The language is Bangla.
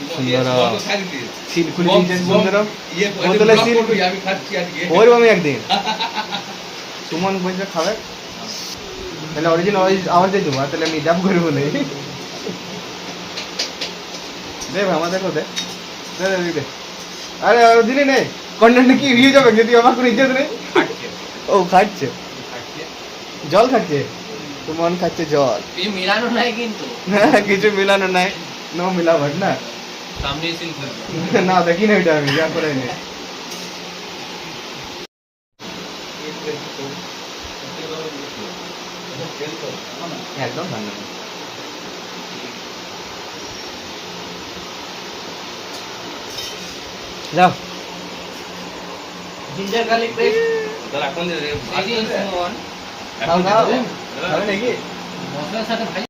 সুন্দরম সিল খুলে দিয়েছেন সুন্দরম বোতলে সিল করবো আমি একদিন সুমন বলছে খাবে তাহলে অরিজিনাল আমার দিয়ে দেবো তাহলে আমি দাম করবো না দে আমার দেখো দে দে আরে দিলে নেই কন্টেন্ট কি ভিউ যাবে যদি আমার কোনো ইজ্জত নেই ও খাচ্ছে জল খাচ্ছে সুমন খাচ্ছে জল কিছু মিলানো নাই কিন্তু কিছু মিলানো নাই নো মিলাবট না সামনে সিল করবে না দেখি না এটা আমি যা করে নি একদম ঠান্ডা যাও জিঞ্জার গার্লিক পেস্ট তাহলে এখন খাও নাকি মশলার সাথে ভাই